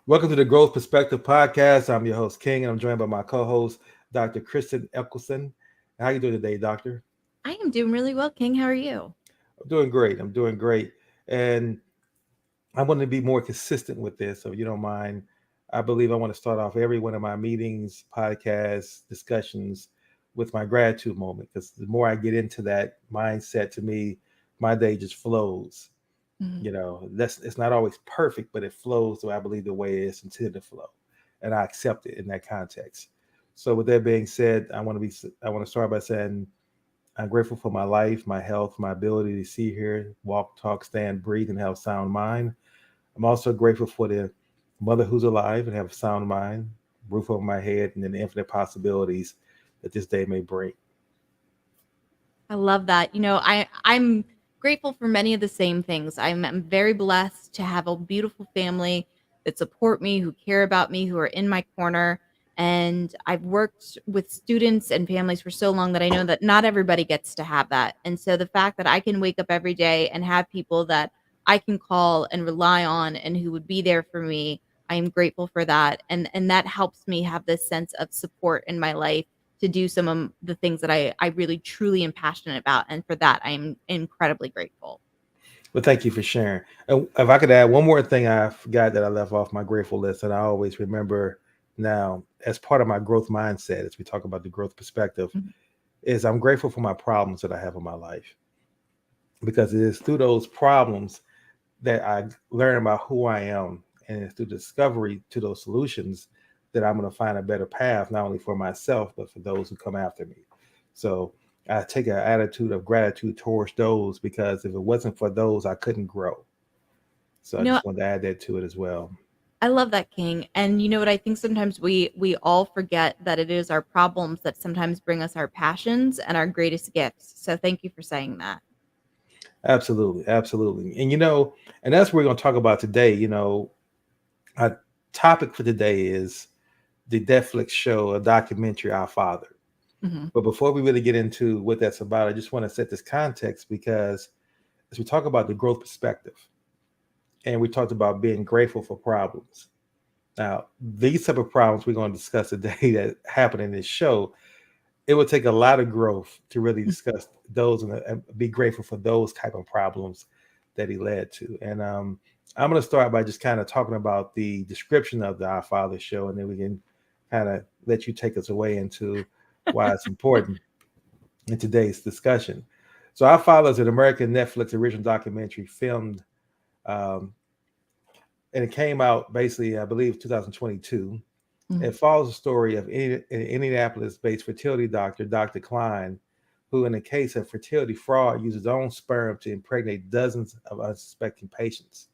Welcome to the Growth Perspective Podcast. I'm your host, King, and I'm joined by my co-host, Dr. Kristen Eccleston. How you doing today, Doctor? I am doing really well, King. How are you? I'm doing great. I'm doing great. And I want to be more consistent with this. So if you don't mind, I believe I want to start off every one of my meetings, podcasts, discussions with my gratitude moment. Because the more I get into that mindset, to me, my day just flows. Mhm. That's it's not always perfect, but it flows the way I believe the way it's intended to flow, and I accept it in that context. So with that being said, I want to start by saying I'm grateful for my life, my health, my ability to see, hear, walk, talk, stand, breathe, and have sound mind. I'm also grateful for the mother who's alive and have a sound mind, roof over my head, and then the infinite possibilities that this day may bring. I love that. I'm grateful for many of the same things. I'm very blessed to have a beautiful family that support me, who care about me, who are in my corner. And I've worked with students and families for so long that I know that not everybody gets to have that. And so the fact that I can wake up every day and have people that I can call and rely on and who would be there for me, I am grateful for that. And that helps me have this sense of support in my life to do some of the things that I really truly am passionate about. And for that, I'm incredibly grateful. But thank you for sharing. And if I could add one more thing I forgot that I left off my grateful list, and I always remember now as part of my growth mindset, as we talk about the growth perspective, Mhm. is I'm grateful for my problems that I have in my life because it is through those problems that I learn about who I am, and it's through discovery to those solutions that I'm going to find a better path, not only for myself but for those who come after me. So I take an attitude of gratitude towards those because if it wasn't for those, I couldn't grow. So I You know, just wanted to add that to it as well. I love that, King. And you know what? I think sometimes we all forget that it is our problems that sometimes bring us our passions and our greatest gifts. So thank you for saying that. Absolutely, absolutely. And that's what we're going to talk about today. Our topic for today is the Netflix show, a documentary, Our Father. Mhm. But before we really get into what that's about, I just want to set this context because as we talk about the growth perspective and we talked about being grateful for problems. Now, these type of problems we're going to discuss today that happen in this show, it would take a lot of growth to really discuss those and be grateful for those type of problems that he led to. And I'm going to start by just kind of talking about the description of the Our Father show, and then we can kind of let you take us away into why it's important in today's discussion. So, Our Father is an American Netflix original documentary filmed, um, and it came out basically, I believe, 2022. Mhm. It follows the story of an Indianapolis-based fertility doctor, Dr. Klein, who, in a case of fertility fraud, used his own sperm to impregnate dozens of unsuspecting patients.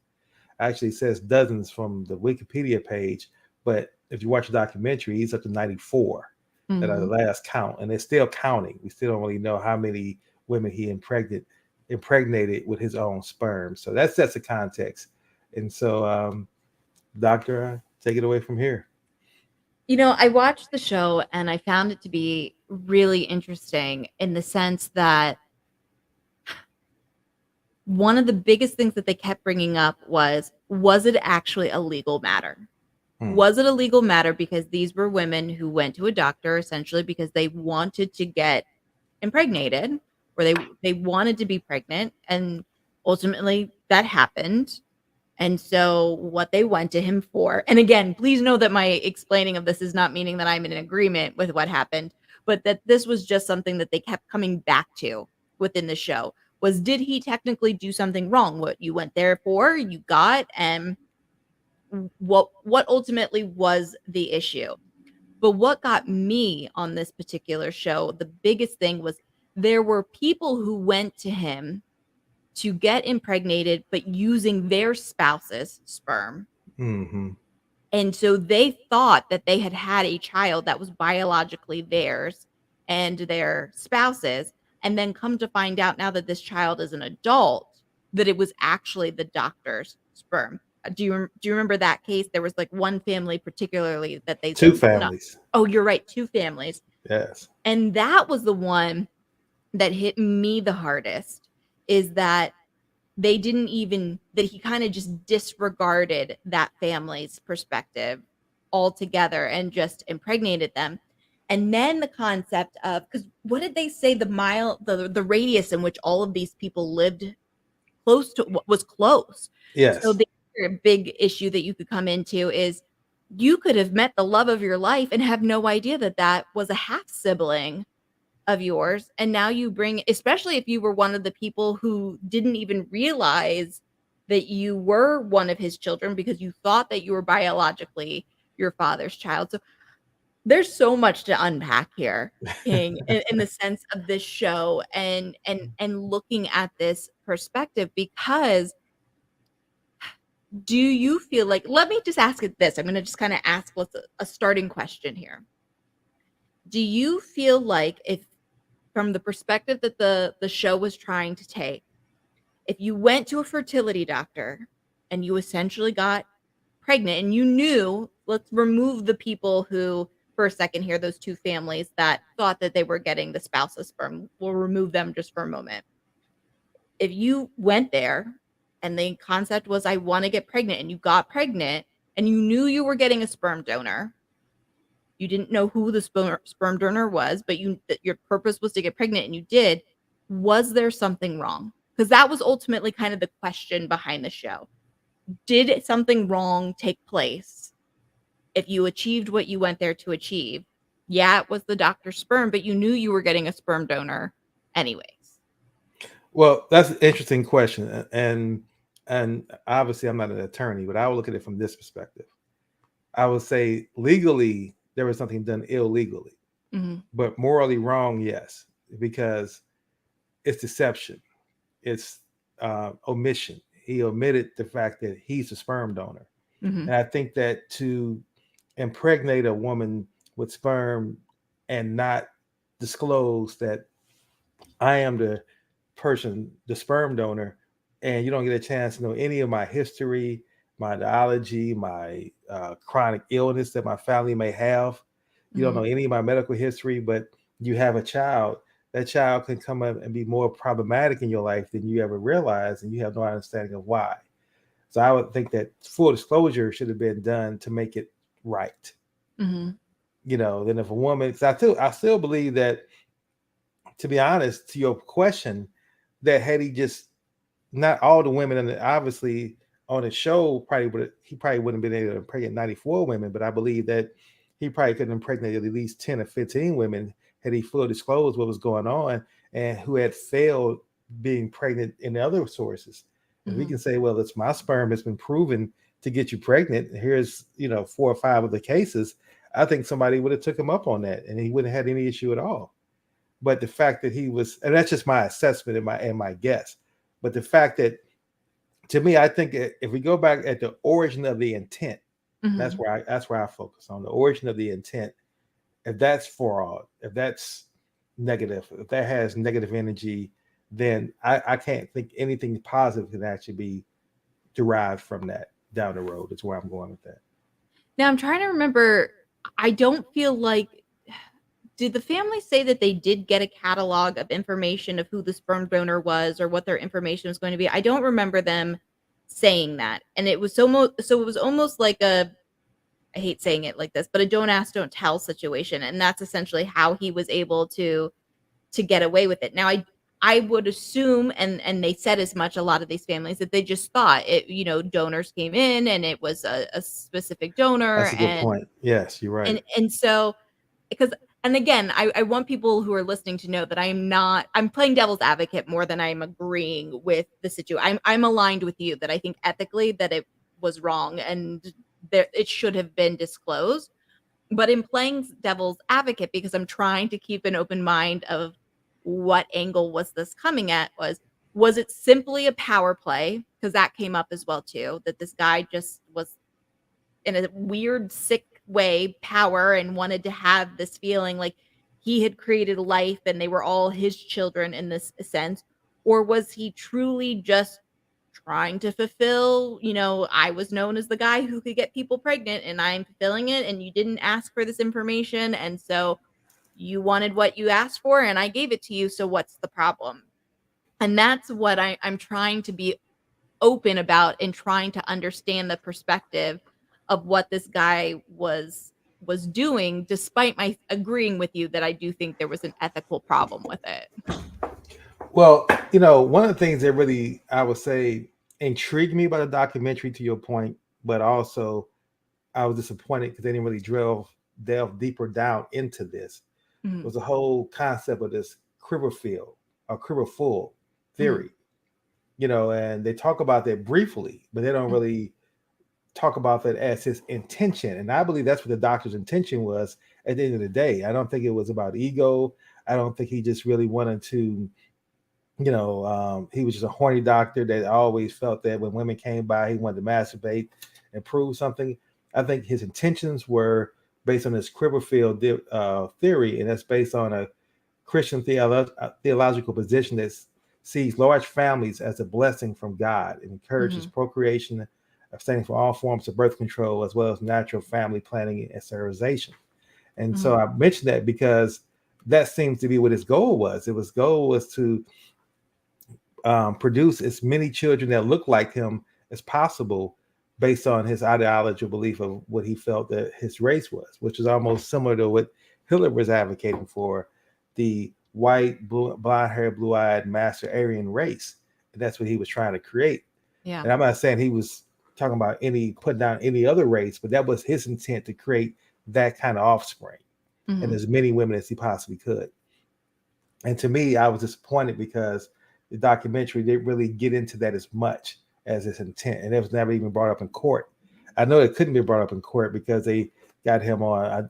Actually, it says dozens from the Wikipedia page, but if you watch the documentary, he's up to 94 at the Mhm. last count, and they're still counting. We still don't really know how many women he impregnated with his own sperm. So that sets the context. And so, Doctor, take it away from here. I watched the show and I found it to be really interesting in the sense that one of the biggest things that they kept bringing up was it actually a legal matter? Hmm. Was it a legal matter because these were women who went to a doctor essentially because they wanted to get impregnated or they wanted to be pregnant and ultimately that happened. And so what they went to him for, and again, please know that my explaining of this is not meaning that I'm in agreement with what happened, but that this was just something that they kept coming back to within the show was did he technically do something wrong? What you went there for, you got, and what ultimately was the issue. But what got me on this particular show, the biggest thing was there were people who went to him to get impregnated, but using their spouse's sperm. Mm-hmm. And so they thought that they had had a child that was biologically theirs and their spouse's. And then come to find out now that this child is an adult, that it was actually the doctor's sperm. Do you remember that case? There was like one family particularly that they Two not. families. Oh, you're right, two families. Yes. And that was the one that hit me the hardest is that they didn't even, that he kind of just disregarded that family's perspective altogether and just impregnated them. And then the concept of, because what did they say, the radius in which all of these people lived close to what was close. So Yes. the other big issue that you could come into is you could have met the love of your life and have no idea that that was a half sibling of yours. And now you bring, especially if you were one of the people who didn't even realize that you were one of his children because you thought that you were biologically your father's child. So there's so much to unpack here, King, in the sense of this show and looking at this perspective. Because do you feel like, let me just ask it this, I'm going to just kind of ask what's a starting question here. Do you feel like, if from the perspective that the show was trying to take, if you went to a fertility doctor and you essentially got pregnant and you knew, let's remove the people who, for a second here, those two families that thought that they were getting the spouse's sperm, we'll remove them just for a moment. If you went there and the concept was, I want to get pregnant, and you got pregnant and you knew you were getting a sperm donor, you didn't know who the sperm donor was, but that your purpose was to get pregnant and you did, was there something wrong? Because that was ultimately kind of the question behind the show. Did something wrong take place if you achieved what you went there to achieve? Yeah, it was the doctor's sperm, but you knew you were getting a sperm donor anyways. Well, that's an interesting question, and obviously I'm not an attorney, but I will look at it from this perspective. I would say legally there was something done illegally, Mm-hmm. but morally wrong, yes, because it's deception, it's omission. He omitted the fact that he's a sperm donor, Mm-hmm. and I think that to impregnate a woman with sperm and not disclose that I am the person, the sperm donor, and you don't get a chance to know any of my history, my ideology, my chronic illness that my family may have. You don't Mm-hmm. know any of my medical history, but you have a child. That child can come up and be more problematic in your life than you ever realized, and you have no understanding of why. So I would think that full disclosure should have been done to make it right. Mm-hmm. Then if a woman, because I still believe that, to be honest, to your question, that had he just, not all the women, and obviously on the show he probably wouldn't have been able to impregnate 94 women, but I believe that he probably could have impregnated at least 10 or 15 women had he fully disclosed what was going on and who had failed being pregnant in other sources. And we Mm-hmm. can say, well, it's my sperm has been proven to get you pregnant. Here's 4 or 5 of the cases. I think somebody would have took him up on that and he wouldn't have had any issue at all. But the fact that he was, and that's just my assessment and my guess, but the fact that, to me, I think if we go back at the origin of the intent, Mm-hmm. that's where I focus on the origin of the intent. If that's fraud, if that's negative, if that has negative energy, then I can't think anything positive can actually be derived from that down the road. That's where I'm going with that. Now I'm trying to remember. I don't feel like, did the family say that they did get a catalog of information of who the sperm donor was or what their information was going to be? I don't remember them saying that. And it was so it was almost like a, I hate saying it like this, but a don't ask, don't tell situation. And that's essentially how he was able to get away with it. Now I would assume, and they said as much, a lot of these families, that they just thought it, donors came in and it was a specific donor. That's a good point. Yes, you're right. And so, because, and again, I want people who are listening to know that I'm playing devil's advocate more than I'm agreeing with the situation. I'm aligned with you that I think ethically that it was wrong and there it should have been disclosed. But in playing devil's advocate, because I'm trying to keep an open mind of what angle was this coming at, was it simply a power play? Because that came up as well too, that this guy just was in a weird, sick way power and wanted to have this feeling like he had created life and they were all his children in this sense? Or was he truly just trying to fulfill, I was known as the guy who could get people pregnant and I'm fulfilling it, and you didn't ask for this information, and so you wanted what you asked for and I gave it to you, so what's the problem? And that's what I'm trying to be open about and trying to understand the perspective of what this guy was doing, despite my agreeing with you that I do think there was an ethical problem with it. Well, one of the things that really, I would say, intrigued me about the documentary, to your point, but also I was disappointed because they didn't really delve deeper down into this, Mhm, was the whole concept of this quiver field or quiver full mhm, theory. And they talk about that briefly, but they don't mhm, really talk about that as his intention. And I believe that's what the doctor's intention was at the end of the day. I don't think it was about ego. I don't think he just really wanted to, he was just a horny doctor that always felt that when women came by, he wanted to masturbate and prove something. I think his intentions were based on this Quiverfield theory, and that's based on a Christian theological position that sees large families as a blessing from God and encourages mhm, procreation, abstaining from all forms of birth control, as well as natural family planning and sterilization. And so mhm, I mentioned that because that seems to be what his goal was. His goal was to produce as many children that look like him as possible based on his ideological belief of what he felt that his race was, which is almost similar to what Hitler was advocating for, the white, blonde haired, blue eyed master Aryan race. And that's what he was trying to create. yeah, And I'm not saying he was talking about putting down any other race, but that was his intent to create that kind of offspring and mhm, as many women as he possibly could. And to me, I was disappointed because the documentary didn't really get into that as much as its intent, and it was never even brought up in court. I know it couldn't be brought up in court because they got him on.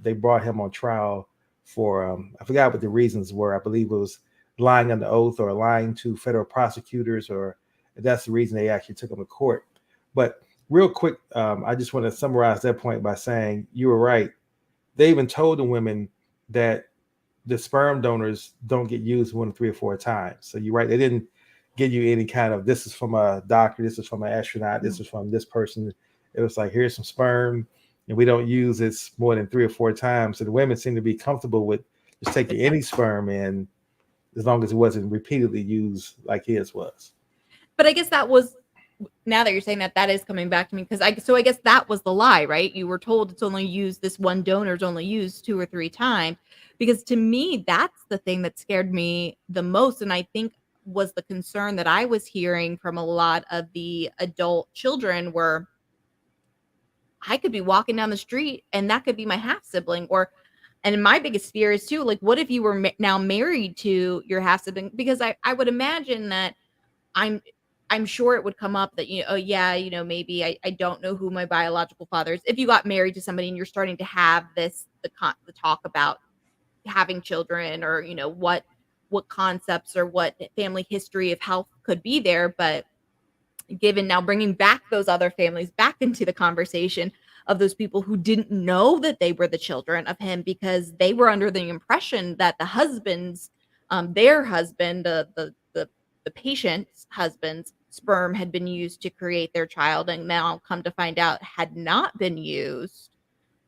They brought him on trial for I forgot what the reasons were. I believe it was lying under oath or lying to federal prosecutors, or that's the reason they actually took him to court. But real quick, I just want to summarize that point by saying you were right. They even told the women that the sperm donors don't get used more than 3 or 4 times. So you're right. They didn't give you any kind of, this is from a doctor, this is from an astronaut, this mhm. is from this person. It was like, here's some sperm, and we don't use this more than 3 or 4 times. So the women seem to be comfortable with just taking Exactly. any sperm in as long as it wasn't repeatedly used like his was. But I guess that was, now that you're saying that, that is coming back to me, because I guess that was the lie, right? You were told it's only used, this one donor's only used 2 or 3 times, because to me, that's the thing that scared me the most, and I think was the concern that I was hearing from a lot of the adult children were, I could be walking down the street and that could be my half sibling. Or, and my biggest fear is too, like, what if you were now married to your half sibling? Because I would imagine that I'm I'm sure it would come up that, oh yeah, maybe I don't know who my biological father is. If you got married to somebody and you're starting to have the talk about having children, or what concepts or what family history of health could be there, but given now bringing back those other families back into the conversation of those people who didn't know that they were the children of him, because they were under the impression that the husband's their husband, the patient's husband's sperm had been used to create their child, and now come to find out had not been used.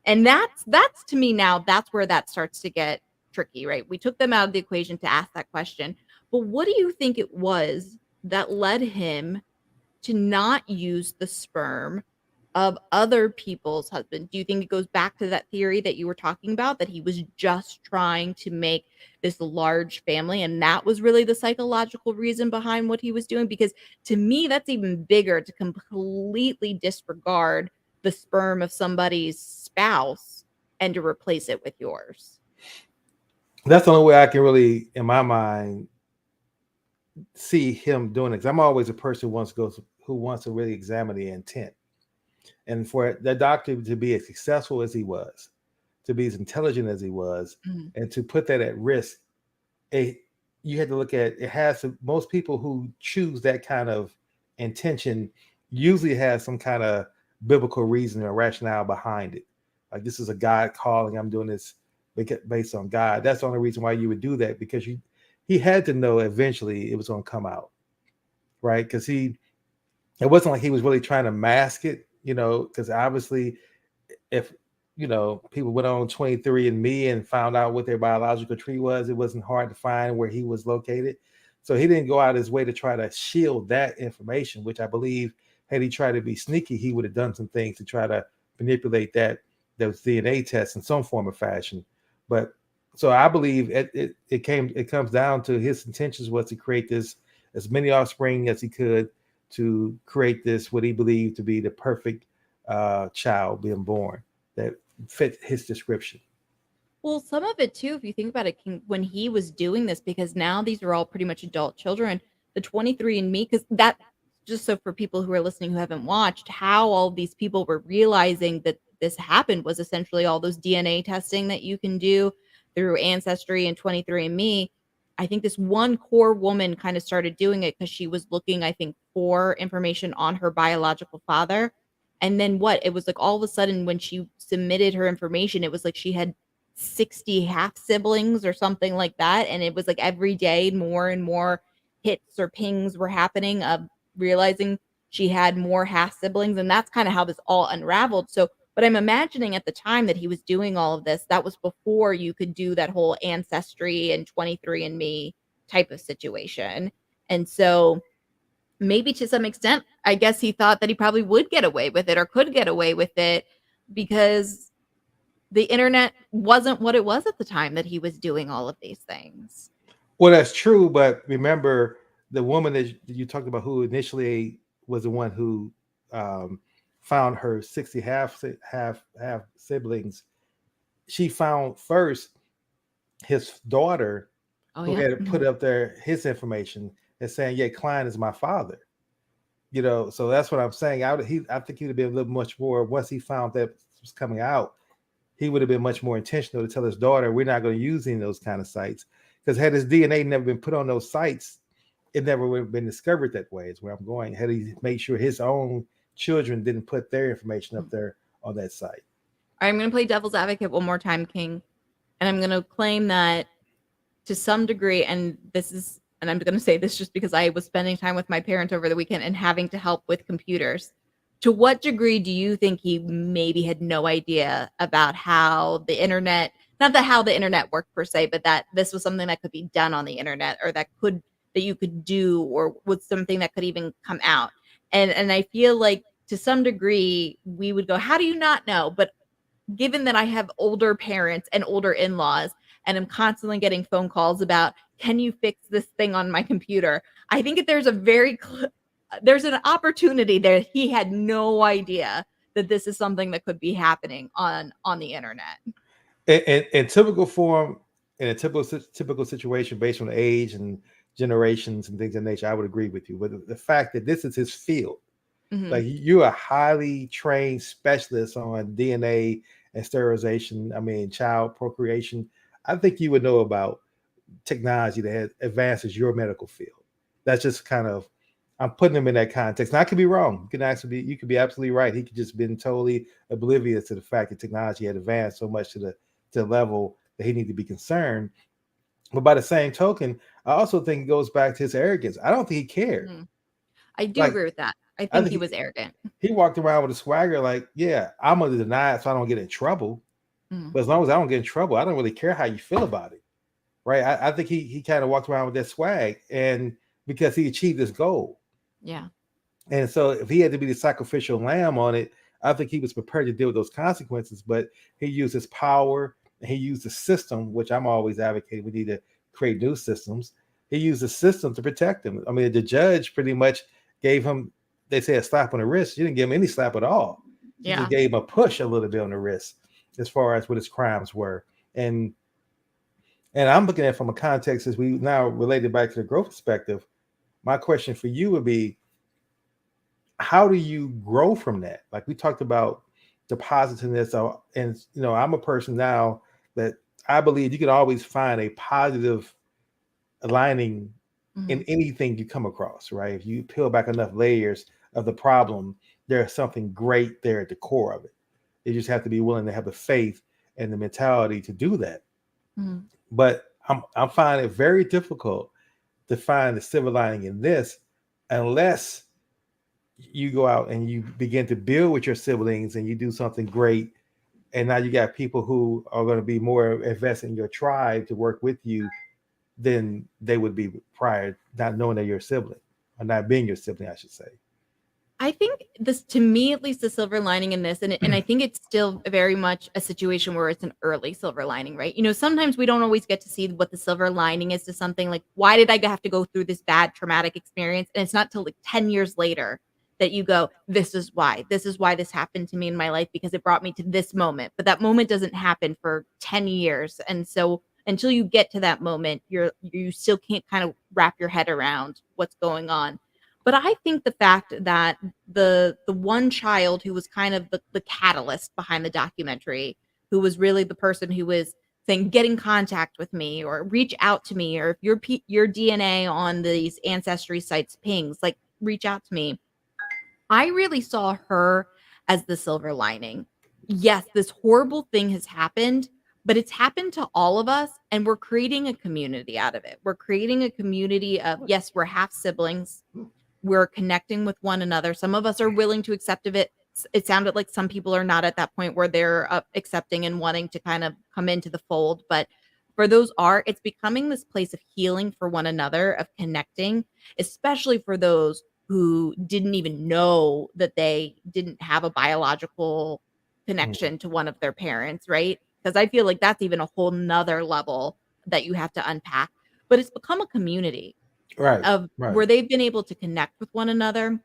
And that's to me, now that's where that starts to get tricky, right? We took them out of the equation to ask that question, but what do you think it was that led him to not use the sperm of other people's husbands? Do you think it goes back to that theory that you were talking about, that he was just trying to make this large family, and that was really the psychological reason behind what he was doing? Because to me, that's even bigger, to completely disregard the sperm of somebody's spouse and to replace it with yours. That's the only way I can really, in my mind, see him doing it. 'Cause I'm always a person who wants to really examine the intent. And for the doctor to be as successful as he was, to be as intelligent as he was, Mhm. and to put that at risk, it, you had to look at it. Most people who choose that kind of intention usually has some kind of biblical reason or rationale behind it. Like, this is a God calling. I'm doing this based on God. That's the only reason why you would do that, because he had to know eventually it was going to come out, right? Because it wasn't like he was really trying to mask it, because obviously, if people went on 23 and Me and found out what their biological tree was, it wasn't hard to find where he was located. So he didn't go out his way to try to shield that information, which I believe had he tried to be sneaky, he would have done some things to try to manipulate those DNA tests in some form or fashion. But so I believe it comes down to his intentions was to create this as many offspring as he could to create this what he believed to be the perfect child being born that fit his description. Well, some of it too, if you think about it, when he was doing this, because now these are all pretty much adult children, the 23andMe, because that, just so for people who are listening who haven't watched, how all these people were realizing that this happened was essentially all those DNA testing that you can do through Ancestry and 23andMe. I think this one core woman kind of started doing it because she was looking, I think, for information on her biological father. And then what? It was like all of a sudden when she submitted her information, it was like she had 60 half siblings or something like that. And it was like every day more and more hits or pings were happening of realizing she had more half siblings. And that's kind of how this all unraveled. So, but I'm imagining at the time that he was doing all of this, that was before you could do that whole Ancestry and 23andMe type of situation. And so maybe to some extent, I guess he thought that he probably would get away with it or could get away with it because the internet wasn't what it was at the time that he was doing all of these things. Well, that's true, but remember the woman that you talked about who initially was the one who um, found her 60 half siblings. She found first his daughter Oh who yeah. had put up there his information and saying, "Yeah, Klein is my father." So that's what I'm saying. I think he'd have been a little much more once he found that was coming out. He would have been much more intentional to tell his daughter, "We're not going to use any of those kind of sites." Because had his DNA never been put on those sites, it never would have been discovered that way. Is where I'm going. Had he made sure his own children didn't put their information up there on that site. I'm going to play devil's advocate one more time, King. And I'm going to claim that to some degree, and I'm going to say this just because I was spending time with my parents over the weekend and having to help with computers. To what degree do you think he maybe had no idea about how the internet, not that how the internet worked per se, but that this was something that could be done on the internet or that you could do or was something that could even come out? And I feel like to some degree we would go, how do you not know? But given that I have older parents and older in-laws and I'm constantly getting phone calls about, can you fix this thing on my computer? I think that there's an opportunity there. He had no idea that this is something that could be happening on the internet. In typical form, in a typical situation based on age and generations and things of nature, I would agree with you. But the fact that this is his field, Mm-hmm. like you're a highly trained specialist on DNA and sterilization, I mean, child procreation. I think you would know about technology that advances your medical field. That's just kind of, I'm putting him in that context. Now, I could be wrong. You could be absolutely right. He could just been totally oblivious to the fact that technology had advanced so much to the level that he needed to be concerned. But by the same token, I also think it goes back to his arrogance. I don't think he cared. Mm-hmm. I do Like agree with that. I I think think he was arrogant. he walked around with a swagger, like, yeah, I'm gonna deny it so I don't get in trouble. Mm-hmm. But as long as I don't get in trouble, I don't really care how you feel about it. Right. I think he kind of walked around with that swag and because he achieved his goal. Yeah. And so if he had to be the sacrificial lamb on it, I think he was prepared to deal with those consequences. But he used his power and he used the system, which I'm always advocating. We need to create new systems. He used the system to protect him. I mean, the judge pretty much gave him, they say, a slap on the wrist. She didn't give him any slap at all. She Yeah. just gave him a push a little bit on the wrist as far as what his crimes were. And I'm looking at it from a context as we now related back to the growth perspective. My question for you would be, how do you grow from that? Like we talked about the positiveness of, and I'm a person now that I believe you can always find a positive aligning Mm-hmm. in anything you come across, right? If you peel back enough layers of the problem, there's something great there at the core of it. You just have to be willing to have the faith and the mentality to do that. Mm-hmm. But I'm finding it very difficult to find the silver lining in this unless you go out and you begin to build with your siblings and you do something great. And now you got people who are going to be more invested in your tribe to work with you than they would be prior, not knowing that you're a sibling, or not being your sibling, I should say. I think this, to me at least, the silver lining in this, and I think it's still very much a situation where it's an early silver lining, right? Sometimes we don't always get to see what the silver lining is to something. Like, why did I have to go through this bad traumatic experience? And it's not till like 10 years later that you go, this is why. This is why this happened to me in my life, because it brought me to this moment. But that moment doesn't happen for 10 years. And so until you get to that moment, you still can't kind of wrap your head around what's going on. But I think the fact that the one child who was kind of the catalyst behind the documentary, who was really the person who was saying, get in contact with me or reach out to me, or if your DNA on these ancestry sites pings, like reach out to me. I really saw her as the silver lining. Yes, this horrible thing has happened, but it's happened to all of us, and we're creating a community out of it. We're creating a community of, yes, we're half siblings. We're connecting with one another. Some of us are willing to accept of it. It sounded like some people are not at that point where they're accepting and wanting to kind of come into the fold. But for those it's becoming this place of healing for one another, of connecting, especially for those who didn't even know that they didn't have a biological Mm. connection to one of their parents, right? Because I feel like that's even a whole nother level that you have to unpack. But it's become a community Right, of right. where they've been able to connect with one another.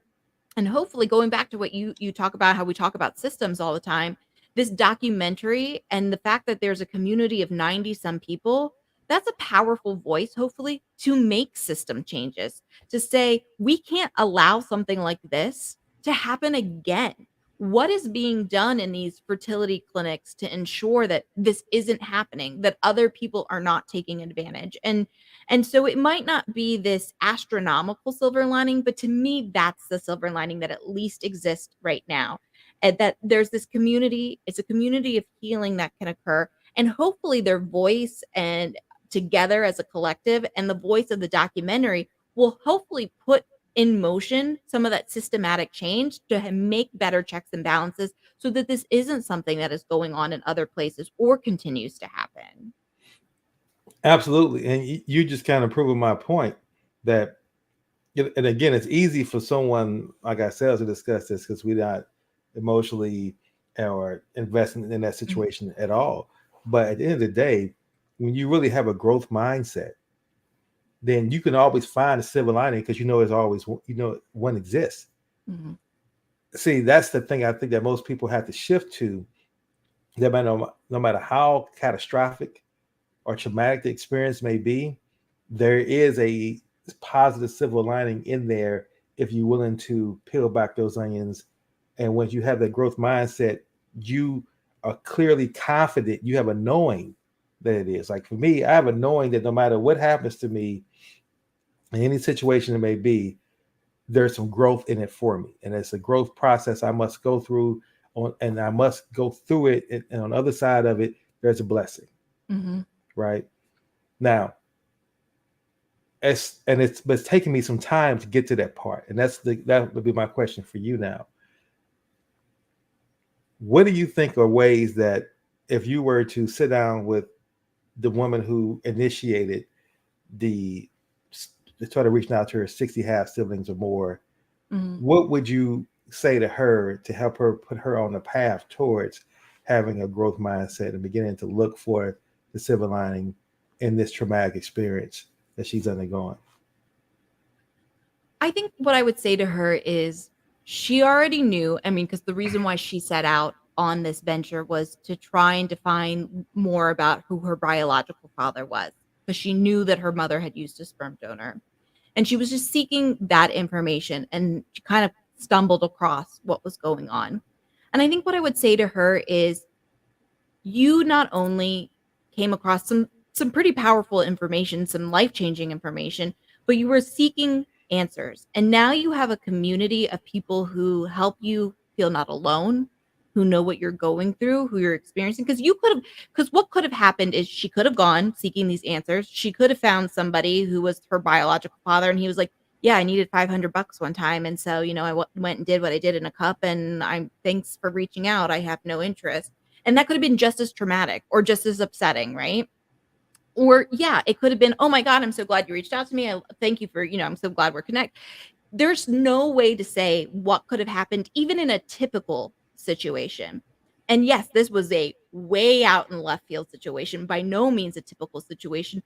And hopefully, going back to what you talk about, how we talk about systems all the time, this documentary and the fact that there's a community of 90 some people, that's a powerful voice, hopefully, to make system changes, to say we can't allow something like this to happen again. What is being done in these fertility clinics to ensure that this isn't happening, that other people are not taking advantage? And so it might not be this astronomical silver lining, but to me, that's the silver lining that at least exists right now. And that there's this community, it's a community of healing that can occur. And hopefully their voice and together as a collective, and the voice of the documentary will hopefully put in motion some of that systematic change to make better checks and balances, so that this isn't something that is going on in other places or continues to happen. Absolutely. And you just kind of proving my point that, and again, it's easy for someone like ourselves to discuss this because we're not emotionally or investing in that Mhm. situation at all. But at the end of the day, when you really have a growth mindset, then you can always find a silver lining because you know there's always, one exists. Mhm. See, that's the thing I think that most people have to shift to. That no matter how catastrophic or traumatic the experience may be, there is a positive silver lining in there if you're willing to peel back those onions. And once you have that growth mindset, you are clearly confident. You have a knowing that it is. Like for me, I have a knowing that no matter what happens to me in any situation it may be, there's some growth in it for me. And it's a growth process I must go through and I must go through it. And on the other side of it, there's a blessing, Mhm. right? Now, but it's taking me some time to get to that part, and that would be my question for you now. What do you think are ways that if you were to sit down with the woman who initiated the to try to reach out to her 60 half siblings or more, Mhm. what would you say to her to help her put her on the path towards having a growth mindset and beginning to look for the silver lining in this traumatic experience that she's undergoing? I think what I would say to her is, she already knew. I mean, because the reason why she set out on this venture was to try and define more about who her biological father was, because she knew that her mother had used a sperm donor. And she was just seeking that information, and she kind of stumbled across what was going on. And I think what I would say to her is, you not only came across some pretty powerful information, some life-changing information, but you were seeking answers. And now you have a community of people who help you feel not alone, who know what you're going through, who you're experiencing. Because what could have happened is, she could have gone seeking these answers. She could have found somebody who was her biological father, and he was like, yeah, I needed $500 one time. And so, went and did what I did in a cup, and thanks for reaching out. I have no interest. And that could have been just as traumatic or just as upsetting, right? Or yeah, it could have been, "Oh my god, I'm so glad you reached out to me. I thank you for, I'm so glad we're connected." There's no way to say what could have happened even in a typical situation. And yes, this was a way out in left field situation, by no means a typical situation.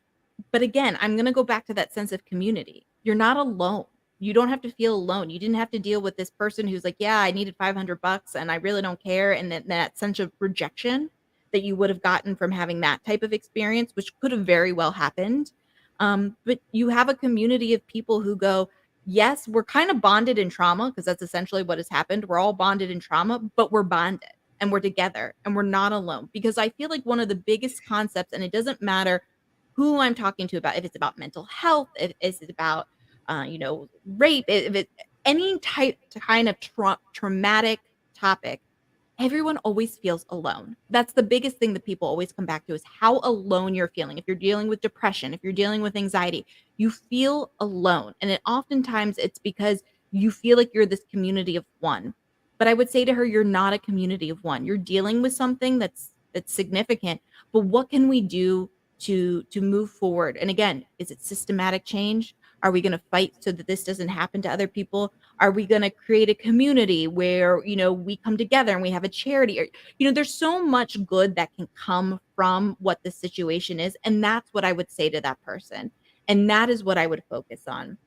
But again, I'm gonna go back to that sense of community. You're not alone. You don't have to feel alone. You didn't have to deal with this person who's like, "Yeah, I needed $500 and I really don't care." And that sense of rejection that you would have gotten from having that type of experience, which could have very well happened. But you have a community of people who go, "Yes, we're kind of bonded in trauma," because that's essentially what has happened. We're all bonded in trauma, but we're bonded and we're together and we're not alone. Because I feel like one of the biggest concepts, and it doesn't matter who I'm talking to about, if it's about mental health, if it's about, rape, if it's any type to kind of traumatic topic, everyone always feels alone. That's the biggest thing that people always come back to, is how alone you're feeling. If you're dealing with depression, if you're dealing with anxiety, you feel alone. And oftentimes it's because you feel like you're this community of one. But I would say to her, you're not a community of one. You're dealing with something that's significant. But what can we do to move forward? And again, is it systematic change? Are we going to fight so that this doesn't happen to other people? Are we going to create a community where, we come together and we have a charity? Or, there's so much good that can come from what the situation is. And that's what I would say to that person. And that is what I would focus on.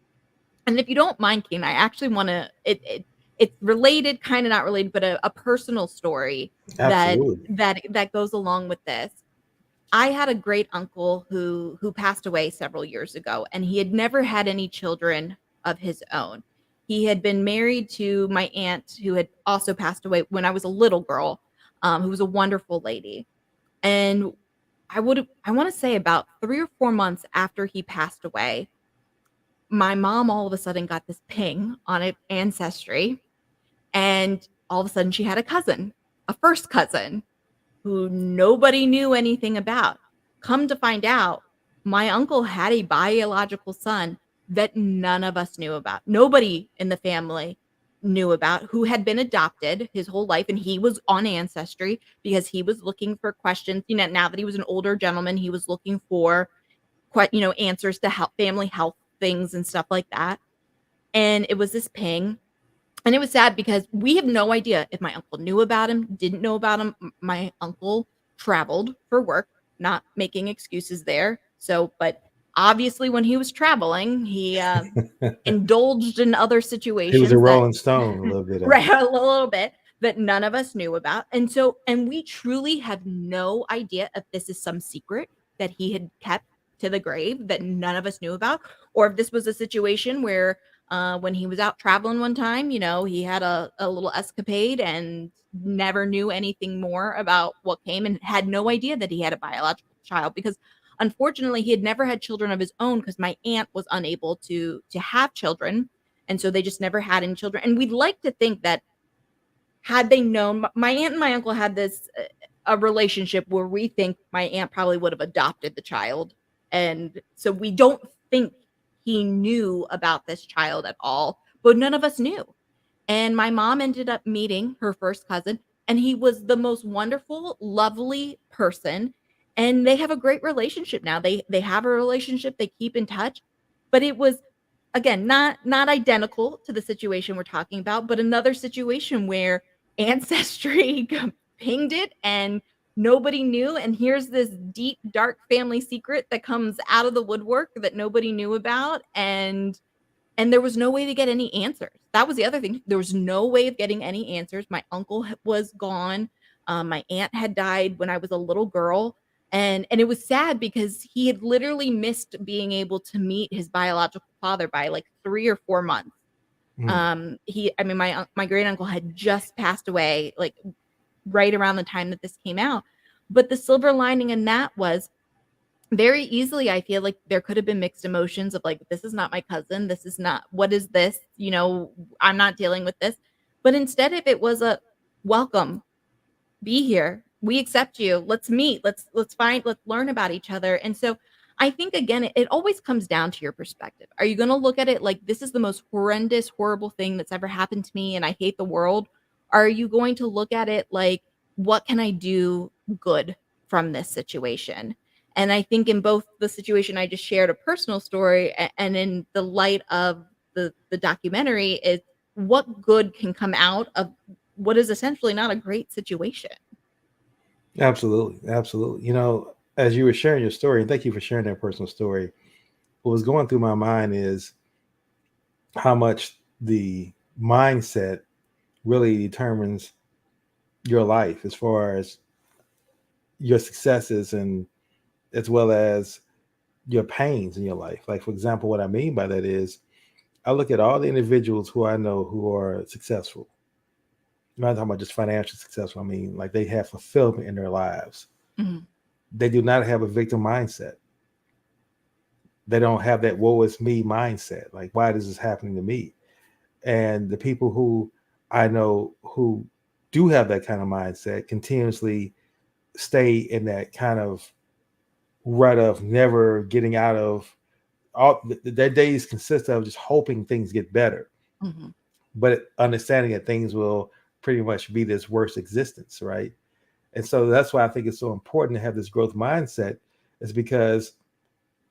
And if you don't mind, Keen, I actually want to, it's related, kind of not related, but a personal story that Absolutely. that goes along with this. I had a great uncle who passed away several years ago, and he had never had any children of his own. He had been married to my aunt, who had also passed away when I was a little girl, who was a wonderful lady. And I want to say about 3 or 4 months after he passed away, my mom all of a sudden got this ping on it, Ancestry, and all of a sudden she had a cousin, a first cousin, who nobody knew anything about. Come to find out, my uncle had a biological son that none of us knew about. Nobody in the family knew about, who had been adopted his whole life. And he was on Ancestry because he was looking for questions. Now that he was an older gentleman, he was looking for, answers to family health things and stuff like that. And it was this ping. And it was sad because we have no idea if my uncle knew about him, didn't know about him. My uncle traveled for work, not making excuses there. So, but obviously when he was traveling, he indulged in other He was a situations that, Rolling Stone a little bit. right, a little bit, that none of us knew about. And so, and we truly have no idea if this is some secret that he had kept to the grave that none of us knew about, or if this was a situation where when he was out traveling one time, he had a little escapade and never knew anything more about what came, and had no idea that he had a biological child, because unfortunately he had never had children of his own because my aunt was unable to have children. And so they just never had any children. And we'd like to think that had they known, my aunt and my uncle had this a relationship where we think my aunt probably would have adopted the child. And so we don't think he knew about this child at all, but none of us knew. And my mom ended up meeting her first cousin, and he was the most wonderful, lovely person. And they have a great relationship now. They have a relationship, they keep in touch. But it was, again, not identical to the situation we're talking about, but another situation where Ancestry pinged it and nobody knew. And here's this deep, dark family secret that comes out of the woodwork that nobody knew about. And there was no way to get any answers. That was the other thing. There was no way of getting any answers. My uncle was gone. My aunt had died when I was a little girl. And it was sad because he had literally missed being able to meet his biological father by like 3 or 4 months. My great uncle had just passed away, like right around the time that this came out. But the silver lining in that was, very easily, I feel like there could have been mixed emotions of like, this is not my cousin. This is not, what is this? I'm not dealing with this. But instead, if it was a welcome, be here, we accept you, let's meet, let's learn about each other. And so I think, again, it always comes down to your perspective. Are you going to look at it like, this is the most horrendous, horrible thing that's ever happened to me and I hate the world? Or are you going to look at it like, what can I do good from this situation? And I think in both the situation I just shared, a personal story, and in the light of the documentary, is what good can come out of what is essentially not a great situation. Absolutely, absolutely. As you were sharing your story, and thank you for sharing that personal story, what was going through my mind is how much the mindset really determines your life as far as your successes and as well as your pains in your life. Like, for example, what I mean by that is I look at all the individuals who I know who are successful. I'm not talking about just financially successful. I mean, like they have fulfillment in their lives. Mhm. They do not have a victim mindset. They don't have that woe is me mindset. Like, why is this happening to me? And the people who I know who do have that kind of mindset continuously stay in that kind of rut of never getting out of all their days consist of just hoping things get better, Mhm. but understanding that things will pretty much be this worst existence, right? And so that's why I think it's so important to have this growth mindset, is because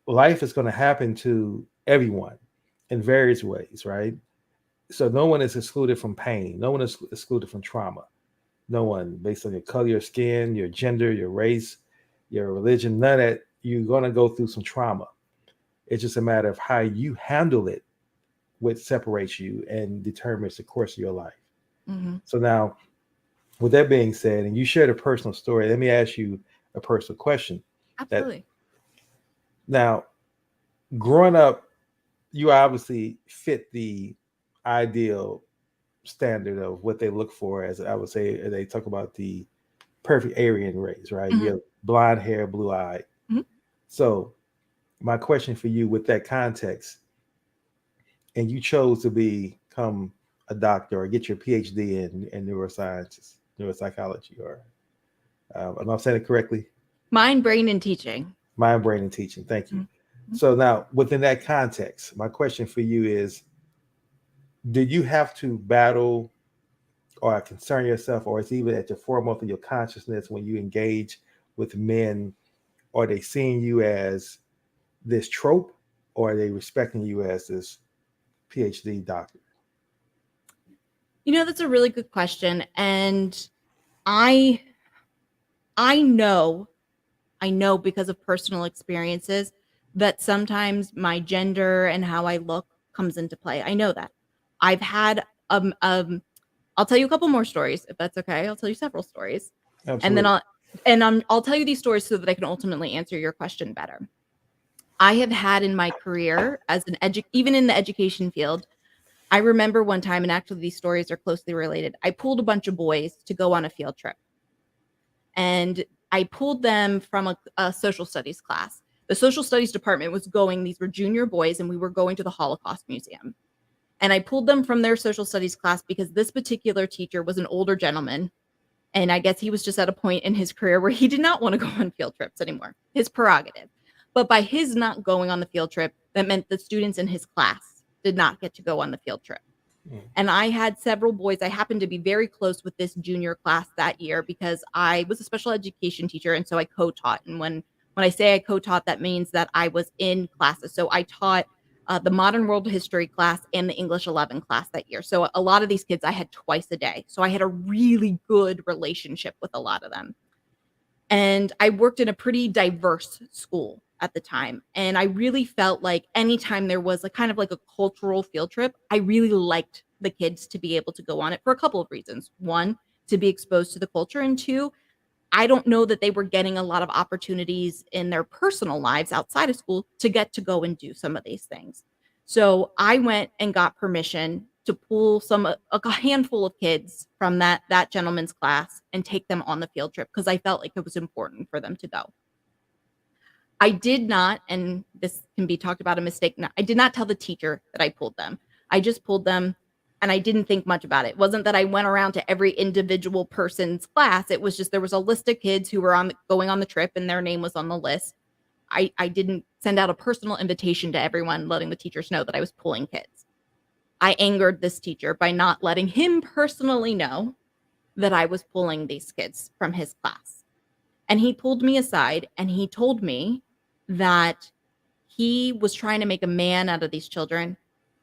life is going to happen to everyone in various ways, right? So no one is excluded from pain. No one is excluded from trauma. No one, based on your color, your skin, your gender, your race, your religion, none of that. You're going to go through some trauma. It's just a matter of how you handle it, which separates you and determines the course of your life. Mhm. So now, with that being said, and you shared a personal story, let me ask you a personal question. That Absolutely. now, growing up, you obviously fit the ideal standard of what they look for, as I would say, they talk about the perfect Aryan race, right? You Mhm. have blonde hair, blue eye. Mhm. So my question for you with that context, and you chose to become a doctor or get your PhD in neurosciences, neuropsychology, or am I saying it correctly? Mind, brain, and teaching. Mind, brain, and teaching. Thank you. Mhm. So now, within that context, my question for you is: did you have to battle or concern yourself, or it's even at the foremost of your consciousness when you engage with men? Are they seeing you as this trope, or are they respecting you as this PhD doctor? That's a really good question, and I I know I know because of personal experiences that sometimes my gender and how I look comes into play. I know that. I've had I'll tell you a couple more stories if that's okay. I'll tell you several stories. And then Absolutely. I'll tell you these stories so that I can ultimately answer your question better. I have had in my career as even in the education field, I remember one time, and actually these stories are closely related. I pulled a bunch of boys to go on a field trip, and I pulled them from a social studies class. The social studies department was going, these were junior boys, and we were going to the Holocaust Museum. And I pulled them from their social studies class because this particular teacher was an older gentleman. And I guess he was just at a point in his career where he did not want to go on field trips anymore, his prerogative. But by his not going on the field trip, that meant the students in his class did not get to go on the field trip. Mm. And I had several boys. I happened to be very close with this junior class that year because I was a special education teacher, and so I co-taught. And when I say I co-taught, that means that I was in classes. So I taught the modern world history class and the English 11 class that year. So a lot of these kids I had twice a day. So I had a really good relationship with a lot of them. And I worked in a pretty diverse school at the time. And I really felt like anytime there was a kind of like a cultural field trip, I really liked the kids to be able to go on it for a couple of reasons. One, to be exposed to the culture. And two, I don't know that they were getting a lot of opportunities in their personal lives outside of school to get to go and do some of these things. So I went and got permission to pull a handful of kids from that gentleman's class and take them on the field trip because I felt like it was important for them to go. I did not, and this can be talked about a mistake. I did not tell the teacher that I pulled them. I just pulled them and I didn't think much about it. It wasn't that I went around to every individual person's class. It was just there was a list of kids who were going on the trip and their name was on the list. I didn't send out a personal invitation to everyone, letting the teachers know that I was pulling kids. I angered this teacher by not letting him personally know that I was pulling these kids from his class. And he pulled me aside and he told me that he was trying to make a man out of these children,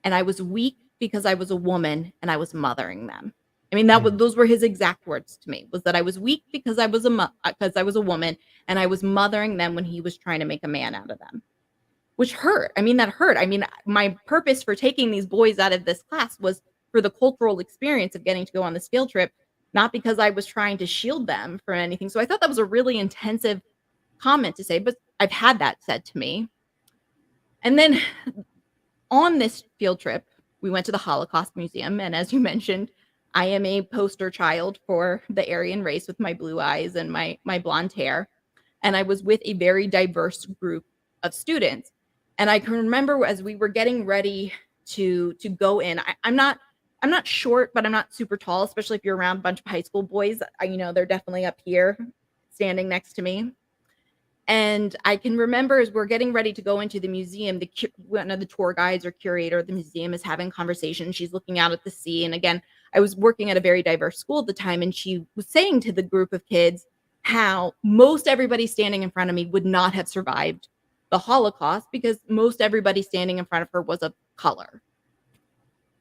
and I was weak because I was a woman and I was mothering them. I mean, Mm. those were his exact words to me, was that I was weak because I was because I was a woman and I was mothering them when he was trying to make a man out of them, which hurt. I mean, that hurt. I mean, my purpose for taking these boys out of this class was for the cultural experience of getting to go on this field trip, not because I was trying to shield them from anything. So I thought that was a really intensive comment to say, but I've had that said to me. And then on this field trip, we went to the Holocaust Museum. And as you mentioned, I am a poster child for the Aryan race with my blue eyes and my blonde hair. And I was with a very diverse group of students. And I can remember as we were getting ready to go in, I'm not short, but I'm not super tall, especially if you're around a bunch of high school boys. They're definitely up here standing next to me. And I can remember as we're getting ready to go into the museum, one of the tour guides or curator of the museum is having conversation. She's looking out at the sea. And again, I was working at a very diverse school at the time, and she was saying to the group of kids how most everybody standing in front of me would not have survived the Holocaust because most everybody standing in front of her was of color.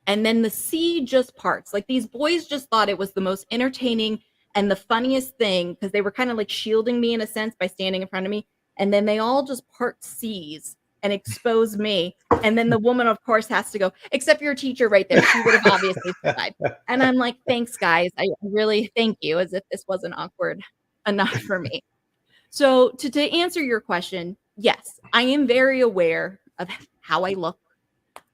And then the sea just parts. Like, these boys just thought it was the most entertaining and the funniest thing because they were kind of like shielding me in a sense by standing in front of me. And then they all just part seas and expose me. And then the woman, of course, has to go, except your teacher right there. She would have obviously survived. And I'm like, thanks, guys. I really thank you, as if this wasn't awkward enough for me. So to answer your question, yes, I am very aware of how I look,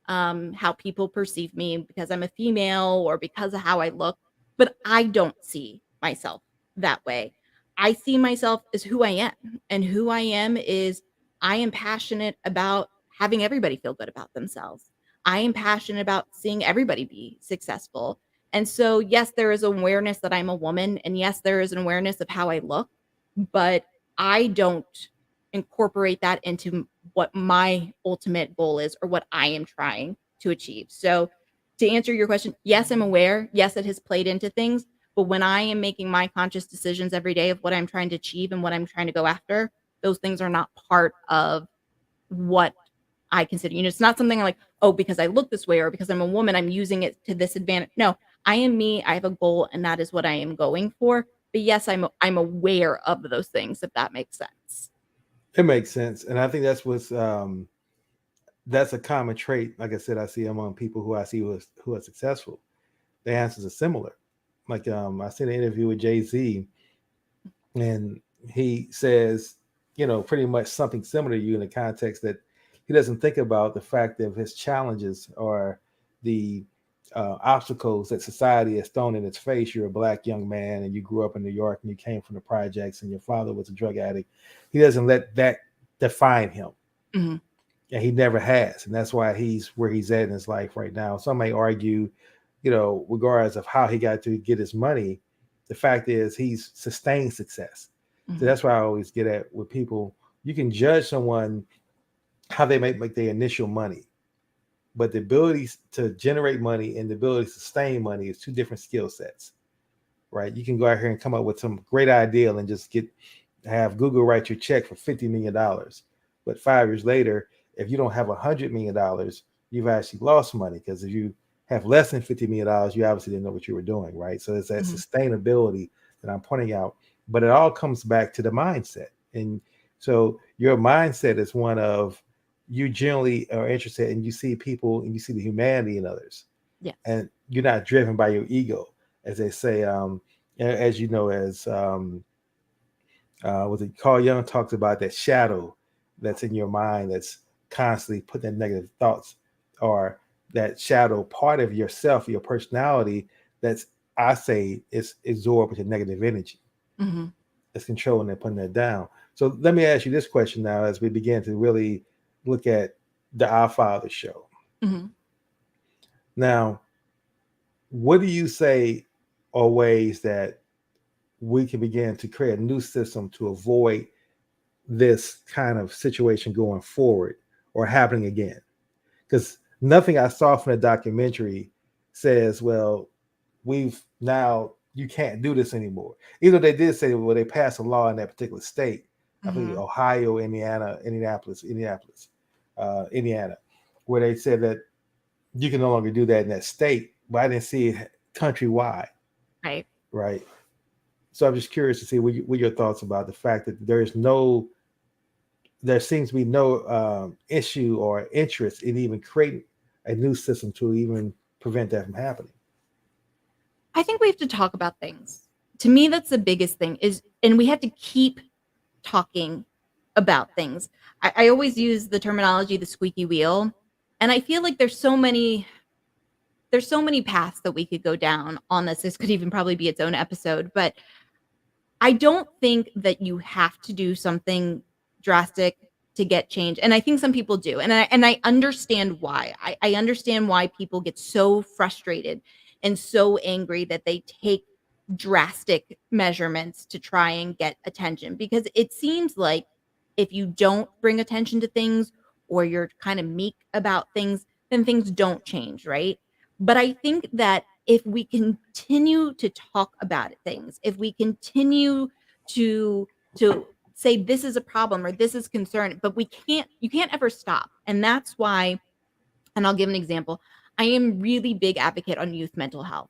how people perceive me because I'm a female or because of how I look, but I don't see myself that way. I see myself as who I am, and who I am is I am passionate about having everybody feel good about themselves. I am passionate about seeing everybody be successful. And so, yes, there is awareness that I'm a woman, and yes, there is an awareness of how I look, but I don't incorporate that into what my ultimate goal is or what I am trying to achieve. So, to answer your question, yes, I'm aware. Yes, it has played into things. But when I am making my conscious decisions every day of what I'm trying to achieve and what I'm trying to go after, those things are not part of what I consider. It's not something like, oh, because I look this way or because I'm a woman, I'm using it to this advantage. No, I am me. I have a goal, and that is what I am going for. But yes, I'm aware of those things, if that makes sense. It makes sense, and I think that's a common trait. Like I said, I see among people who I see who are successful. The answers are similar. Like I seen an interview with Jay-Z, and he says, pretty much something similar to you in the context that he doesn't think about the fact of his challenges or the obstacles that society has thrown in its face. You're a black young man and you grew up in New York and you came from the projects and your father was a drug addict. He doesn't let that define him. Mhm. And he never has. And that's why he's where he's at in his life right now. Some may argue, regardless of how he got to get his money, the fact is he's sustained success. So Mhm. that's why I always get at with people. You can judge someone how they make their initial money, but the ability to generate money and the ability to sustain money is two different skill sets, right? You can go out here and come up with some great idea and just have Google write your check for $50 million, but 5 years later, if you don't have $100 million, you've actually lost money, because if you have less than $50 million, you obviously didn't know what you were doing, right? So it's that Mhm. sustainability that I'm pointing out, but it all comes back to the mindset. And so your mindset is one of, you generally are interested and you see people and you see the humanity in others, Yes. and you're not driven by your ego, as they say. As you know, as was it Carl Jung talks about that shadow that's in your mind that's constantly putting in negative thoughts, or that shadow part of yourself, your personality, that's, I say, is absorbed with the negative energy. Mhm. It's controlling and putting that down. So let me ask you this question now, as we begin to really look at the Our Father show. Mhm. Now, what do you say are ways that we can begin to create a new system to avoid this kind of situation going forward or happening again? Because nothing I saw from the documentary says, well, we've now you can't do this anymore. Even though they did say, well, they passed a law in that particular state. I think Mhm. Ohio, Indiana, where they said that you can no longer do that in that state. But I didn't see it countrywide, Right. right? So I'm just curious to see what your thoughts about the fact that there seems to be no issue or interest in even creating a new system to even prevent that from happening. I think we have to talk about things. To me, that's the biggest thing is, and we have to keep talking about things. I always use the terminology, the squeaky wheel. And I feel like there's so many paths that we could go down on this. This could even probably be its own episode, but I don't think that you have to do something drastic to get change. And I think some people do. And I understand why. I understand why people get so frustrated and so angry that they take drastic measurements to try and get attention, because it seems like if you don't bring attention to things, or you're kind of meek about things, then things don't change, right? But I think that if we continue to talk about things, if we continue to say this is a problem or this is concern, but you can't ever stop. And that's why, and I'll give an example. I am really big advocate on youth mental health.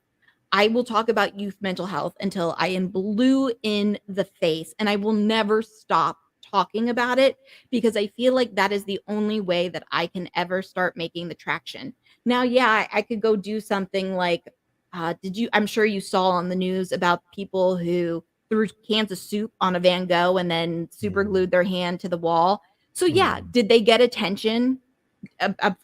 I will talk about youth mental health until I am blue in the face, and I will never stop talking about it, because I feel like that is the only way that I can ever start making the traction. Now, yeah, I could go do something like, I'm sure you saw on the news about people who threw cans of soup on a Van Gogh and then super Mm-hmm. glued their hand to the wall. So, yeah, Mm-hmm. did they get attention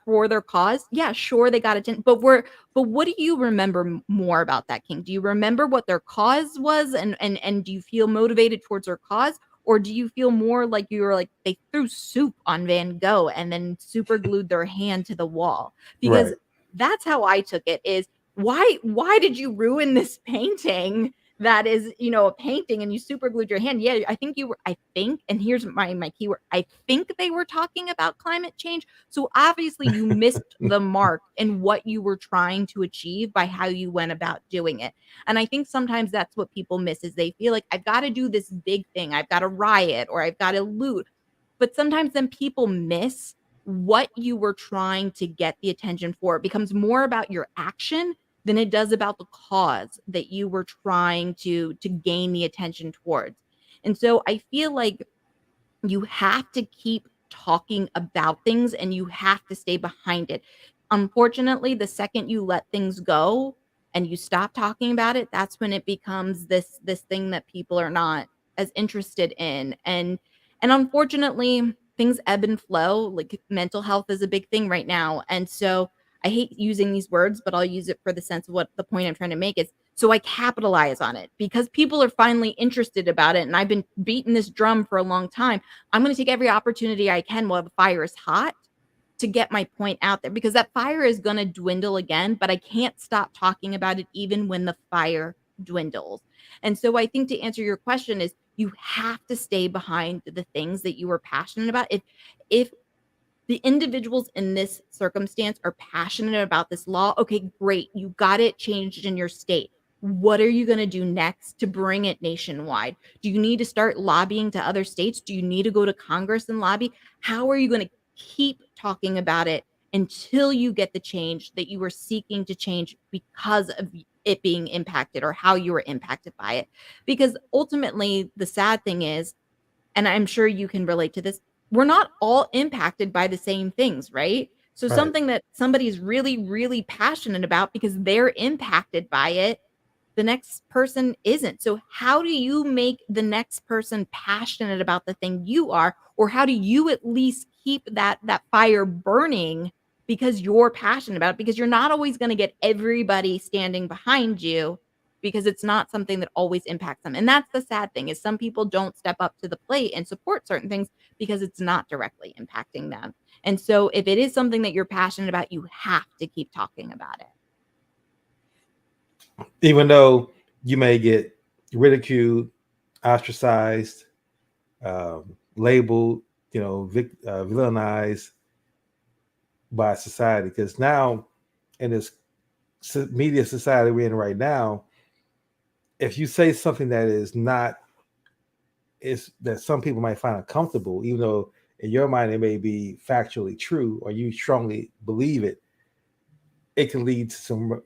for their cause? Yeah, sure, they got attention, but what do you remember more about that, King? Do you remember what their cause was, and do you feel motivated towards their cause, or do you feel more like you were like they threw soup on Van Gogh and then super glued their hand to the wall? Because Right. that's how I took it. Is why did you ruin this painting? That is, a painting, and you super glued your hand. Yeah, I think, and here's my keyword. I think they were talking about climate change, so obviously you missed the mark in what you were trying to achieve by how you went about doing it. And I think sometimes that's what people miss, is they feel like I've got to do this big thing. I've got to riot, or I've got to loot. But sometimes then people miss what you were trying to get the attention for. It becomes more about your action than it does about the cause that you were trying to gain the attention towards. And so I feel like you have to keep talking about things, and you have to stay behind it. Unfortunately, the second you let things go and you stop talking about it, that's when it becomes this thing that people are not as interested in. And unfortunately, things ebb and flow. Like, mental health is a big thing right now. And so I hate using these words, but I'll use it for the sense of what the point I'm trying to make is. So I capitalize on it because people are finally interested about it. And I've been beating this drum for a long time. I'm going to take every opportunity I can while the fire is hot to get my point out there, because that fire is going to dwindle again, but I can't stop talking about it even when the fire dwindles. And so I think, to answer your question, is you have to stay behind the things that you are passionate about. If the individuals in this circumstance are passionate about this law, okay, great. You got it changed in your state. What are you going to do next to bring it nationwide? Do you need to start lobbying to other states? Do you need to go to Congress and lobby? How are you going to keep talking about it until you get the change that you were seeking to change because of it being impacted, or how you were impacted by it? Because ultimately, the sad thing is, and I'm sure you can relate to this, we're not all impacted by the same things, right? So Right. something that somebody's really, really passionate about because they're impacted by it, the next person isn't. So how do you make the next person passionate about the thing you are, or how do you at least keep that fire burning because you're passionate about it? Because you're not always going to get everybody standing behind you, because it's not something that always impacts them. And that's the sad thing, is some people don't step up to the plate and support certain things because it's not directly impacting them. And so if it is something that you're passionate about, you have to keep talking about it. Even though you may get ridiculed, ostracized, labeled, villainized by society, because now in this media society we're in right now, if you say something that is not is that some people might find uncomfortable, even though in your mind it may be factually true or you strongly believe it, it can lead to some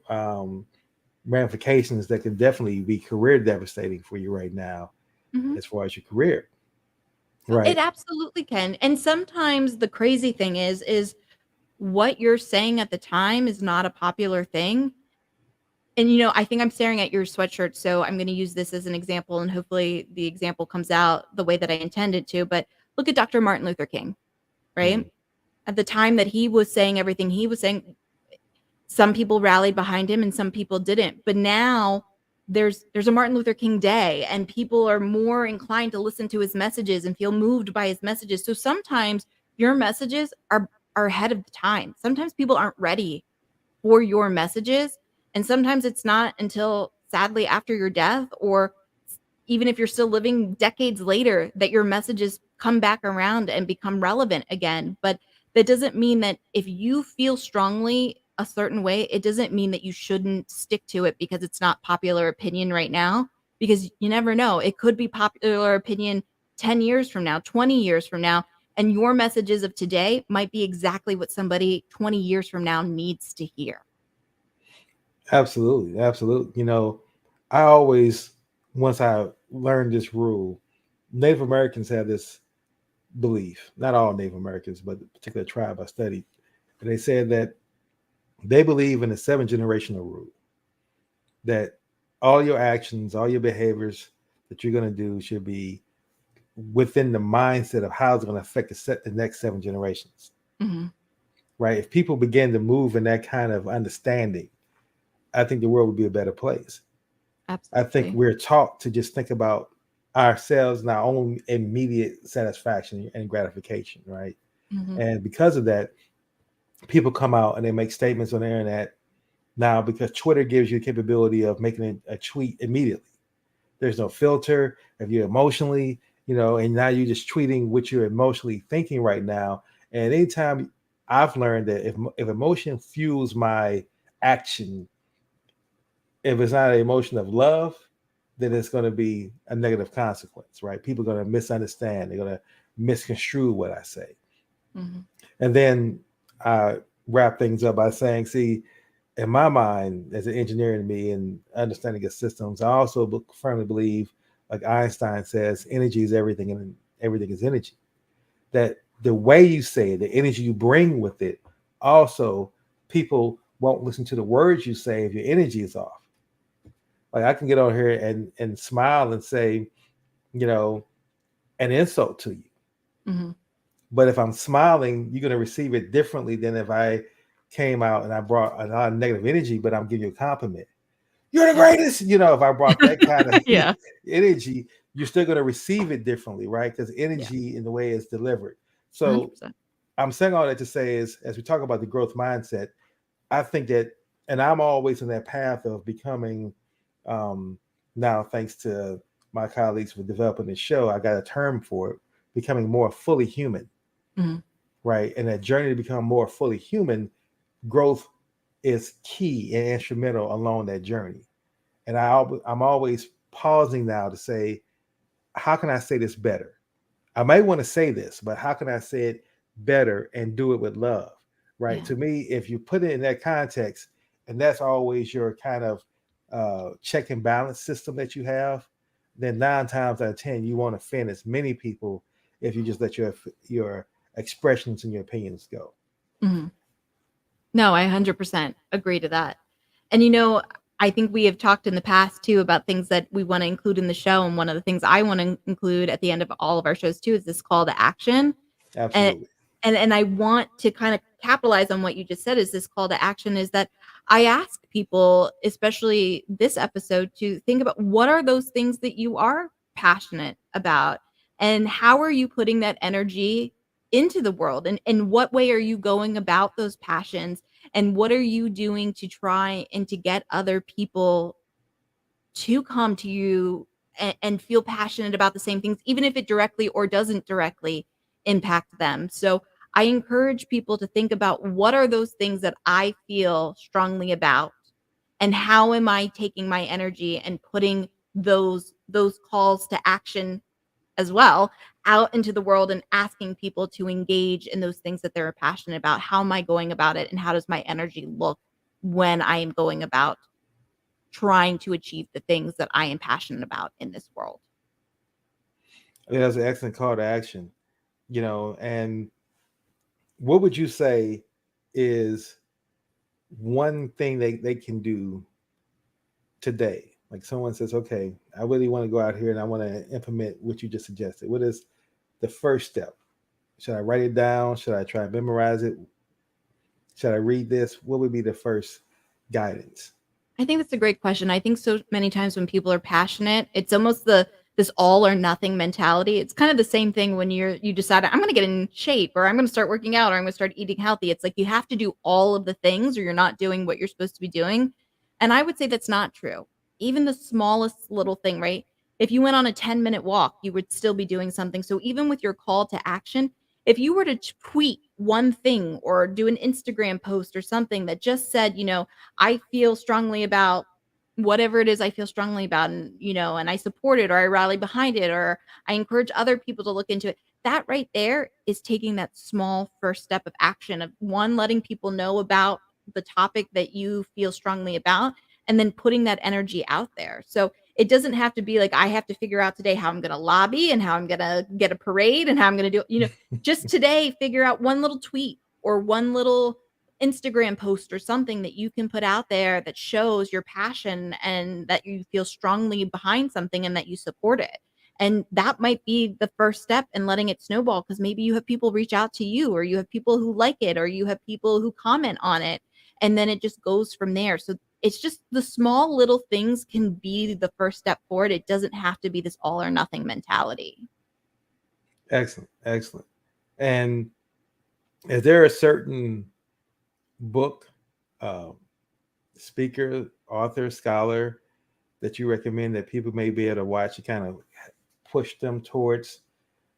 ramifications that can definitely be career devastating for you right now, Mhm. as far as your career, Oh, it right? absolutely can, and sometimes the crazy thing is what you're saying at the time is not a popular thing, and, I think I'm staring at your sweatshirt, so I'm gonna use this as an example, and hopefully the example comes out the way that I intended to, but look at Dr. Martin Luther King, right? Mm, At the time that he was saying everything he was saying, some people rallied behind him and some people didn't. But now there's a Martin Luther King Day and people are more inclined to listen to his messages and feel moved by his messages. So sometimes your messages are ahead of the time. Sometimes people aren't ready for your messages, and sometimes it's not until sadly after your death, or even if you're still living decades later, that your messages come back around and become relevant again. But that doesn't mean that if you feel strongly a certain way, it doesn't mean that you shouldn't stick to it because it's not popular opinion right now, because you never know. It could be popular opinion 10 years from now, 20 years from now, and your messages of today might be exactly what somebody 20 years from now needs to hear. absolutely, absolutely. I always, once I learned this rule, Native Americans have this belief. Not all Native Americans, but the particular tribe I studied, and they said that they believe in the seven generational rule, that all your actions, all your behaviors that you're going to do should be within the mindset of how it's going to affect the next seven generations, Mhm. right? If people begin to move in that kind of understanding, I think the world would be a better place. I think Absolutely. we're taught to just think about ourselves and our own immediate satisfaction and gratification, right? Mhm. And because of that, people come out and they make statements on the internet now because Twitter gives you the capability of making a tweet immediately. There's no filter. If you're emotionally, and now you're just tweeting what you're emotionally thinking right now. And anytime I've learned that if emotion fuels my action, if it's not an emotion of love, then it's going to be a negative consequence, right? People are going to misunderstand. They're going to misconstrue what I say. Mhm. And then I wrap things up by saying, see, in my mind, as an engineer in me and understanding of systems, I also firmly believe, like Einstein says, energy is everything and everything is energy. That the way you say it, the energy you bring with it, also people won't listen to the words you say if your energy is off. Like I can get on here and smile and say, you know, an insult to you. Mhm. But if I'm smiling, you're gonna receive it differently than if I came out and I brought a lot of negative energy, but I'm giving you a compliment. You're the Yeah. greatest. If I brought that kind of Yeah. energy, you're still gonna receive it differently, right? Because Yeah. energy in the way it's delivered. So 100%. I'm saying all that to say is as we talk about the growth mindset, I think that, and I'm always in that path of becoming, um, now thanks to my colleagues for developing this show, I got a term for it, becoming more fully human, Mhm. right? And that journey to become more fully human, growth is key and instrumental along that journey. And I'm always pausing now to say, how can I say this better? I may want to say this, but how can I say it better and do it with love? Right. Yeah. To me, if you put it in that context, and that's always your kind of check and balance system that you have, then 9 times out of 10, you won't offend as many people if you just let your expressions and your opinions go. Mhm. No, I 100% agree to that. And, I think we have talked in the past too about things that we wanna include in the show, and one of the things I wanna include at the end of all of our shows too is this call to action. And Absolutely. and I want to kinda capitalize on what you just said, is this call to action, is that I ask people, especially this episode, to think about what are those things that you are passionate about, and how are you putting that energy into the world, and in what way are you going about those passions, and what are you doing to try and to get other people to come to you and feel passionate about the same things, even if it directly or doesn't directly impact them. So I encourage people to think about what are those things that I feel strongly about, and how am I taking my energy and putting those calls to action as well out into the world and asking people to engage in those things that they're passionate about. How am I going about it? And how does my energy look when I am going about trying to achieve the things that I am passionate about in this world? I mean, that's an excellent call to action, and what would you say is one thing they can do today? Like someone says, okay, I really want to go out here and I want to implement what you just suggested. What is the first step? Should I write it down? Should I try to memorize it? Should I read this? What would be the first guidance? I think that's a great question. I think so many times when people are passionate, it's almost this all or nothing mentality. It's kind of the same thing when you decide I'm going to get in shape or I'm going to start working out or I'm going to start eating healthy. It's like you have to do all of the things or you're not doing what you're supposed to be doing. And I would say that's not true. Even the smallest little thing, right? If you went on a 10-minute walk, you would still be doing something. So even with your call to action, if you were to tweet one thing or do an Instagram post or something that just said, I feel strongly about whatever it is I feel strongly about, and I support it or I rally behind it or I encourage other people to look into it. That right there is taking that small first step of action of one, letting people know about the topic that you feel strongly about, and then putting that energy out there. So it doesn't have to be like I have to figure out today how I'm going to lobby and how I'm going to get a parade and how I'm going to do, just today figure out one little tweet or one little Instagram post or something that you can put out there that shows your passion and that you feel strongly behind something and that you support it. And that might be the first step in letting it snowball because maybe you have people reach out to you or you have people who like it or you have people who comment on it. And then it just goes from there. So it's just the small little things can be the first step forward. It doesn't have to be this all or nothing mentality. Excellent, excellent. And is there a certain book, uh, speaker, author, scholar that you recommend that people may be able to watch to kind of push them towards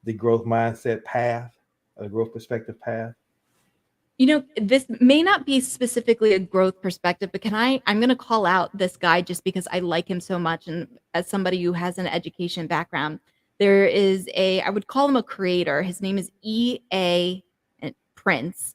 the growth mindset path, or the growth perspective path? This may not be specifically a growth perspective, but I'm going to call out this guy just because I like him so much. And as somebody who has an education background, there is I would call him a creator. His name is E.A. Prince.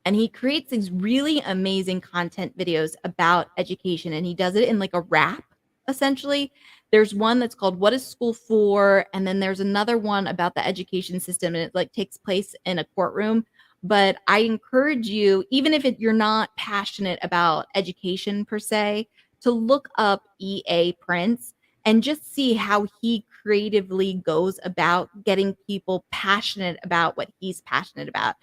And he creates these really amazing content videos about education. And he does it in like a rap, essentially. There's one that's called What is School For? And then there's another one about the education system. And it like takes place in a courtroom. But I encourage you, even if you're not passionate about education per se, to look up E.A. Prince and just see how he creatively goes about getting people passionate about what he's passionate about.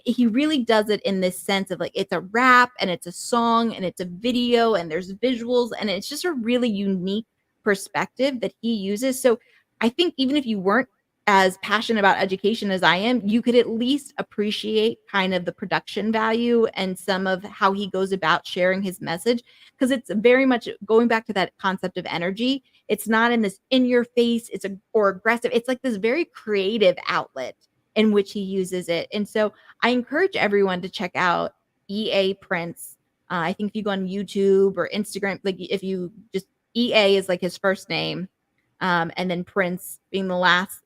He really does it in this sense of like it's a rap and it's a song and it's a video and there's visuals and it's just a really unique perspective that he uses. So I think even if you weren't as passionate about education as I am, you could at least appreciate kind of the production value and some of how he goes about sharing his message because it's very much going back to that concept of energy. It's not in this in your face, or aggressive. It's like this very creative outlet in which he uses it. And so I encourage everyone to check out EA Prince. I think if you go on YouTube or Instagram, like if you just EA is like his first name, and then Prince being the last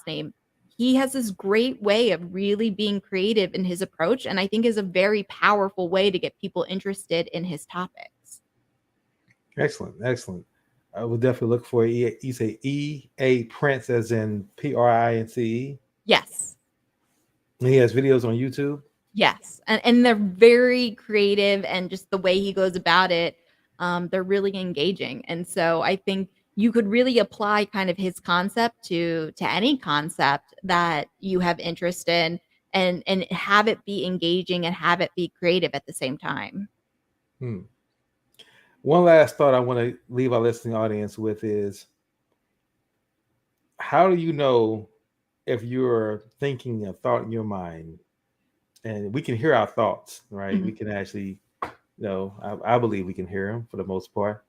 name. He has this great way of really being creative in his approach, and I think is a very powerful way to get people interested in his topics. Excellent, excellent. I will definitely look for you say E.A. Prince as in Prince. Yes. He has videos on YouTube. Yes. And they're very creative and just the way he goes about it, they're really engaging. And so I think you could really apply kind of his concept to any concept that you have interest in and have it be engaging and have it be creative at the same time. Hmm. One last thought I want to leave our listening audience with is how do you know if you're thinking a thought in your mind and we can hear our thoughts, right? Mhm. We can actually, I believe we can hear them for the most part.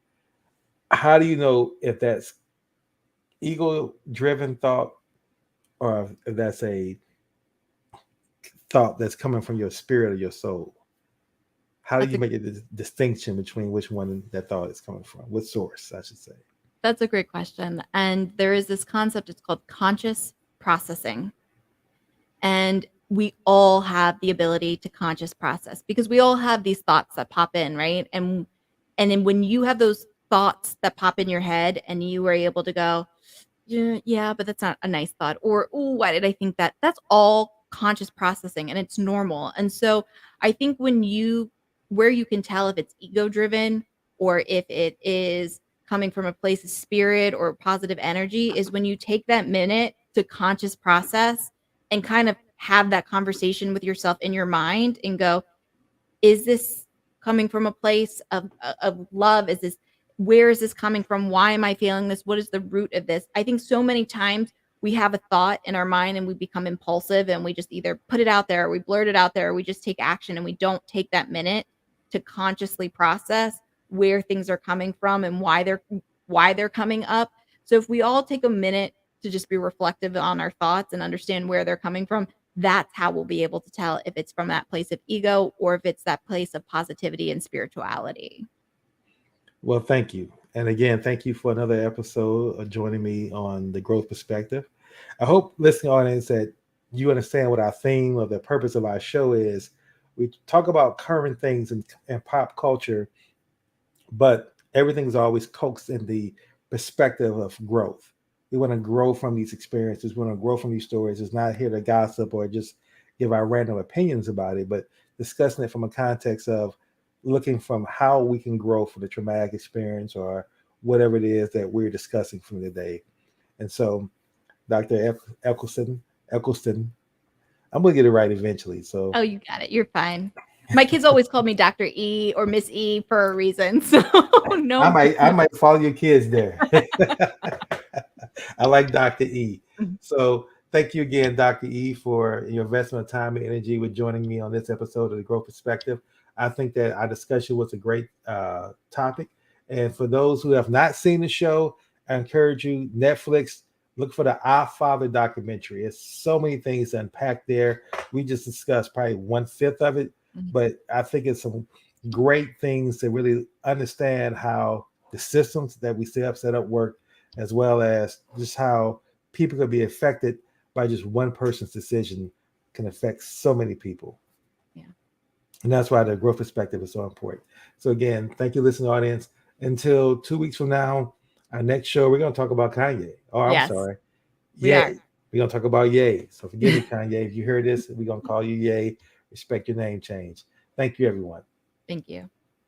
How do you know if that's ego driven thought or if that's a thought that's coming from your spirit or your soul? How do That's you a make a distinction between which one that thought is coming from? What source, I should say? That's a great question. And there is this concept, it's called conscious processing. And we all have the ability to conscious process because we all have these thoughts that pop in, right? And then when you have those thoughts that pop in your head and you were able to go, yeah, yeah, but that's not a nice thought. Or, oh, why did I think that? That's all conscious processing and it's normal. And so I think where you can tell if it's ego driven or if it is coming from a place of spirit or positive energy is when you take that minute to conscious process and kind of have that conversation with yourself in your mind and go, is this coming from a place of love? Where is this coming from? Why am I feeling this? What is the root of this? I think so many times we have a thought in our mind and we become impulsive and we just either put it out there or we blurt it out there or we just take action and we don't take that minute to consciously process where things are coming from and why they're coming up. So if we all take a minute to just be reflective on our thoughts and understand where they're coming from, that's how we'll be able to tell if it's from that place of ego or if it's that place of positivity and spirituality. Well, thank you. And again, thank you for another episode of joining me on the growth perspective. I hope, listening audience, that you understand what our theme or the purpose of our show is. We talk about current things in pop culture, but everything's always coaxed in the perspective of growth. We want to grow from these experiences. We want to grow from these stories. It's not here to gossip or just give our random opinions about it, but discussing it from a context of looking from how we can grow from the traumatic experience or whatever it is that we're discussing from the day. And so, Dr. Eccleston, I'm going to get it right eventually. So, Oh, you got it. You're fine. My kids always call me Dr. E or Miss E for a reason. So I no. might I might follow your kids there. I like Dr. E. So thank you again, Dr. E, for your investment of time and energy with joining me on this episode of the Growth Perspective. I think that our discussion was a great topic. And for those who have not seen the show, I encourage you, Netflix, look for the Our Father documentary. It's so many things unpacked there. We just discussed probably 1/5 of it, but I think it's some great things to really understand how the systems that we set up work, as well as just how people can be affected by just one person's decision can affect so many people. Yeah. And that's why the growth perspective is so important. So again, thank you, listening audience. Until 2 weeks from now, our next show, we're going to talk about Kanye. Oh, I'm Yes, sorry. we are. Yay. We're going to talk about Yay. So forgive me, Kanye. If you hear this, we're going to call you Yay. Respect your name change. Thank you, everyone. Thank you.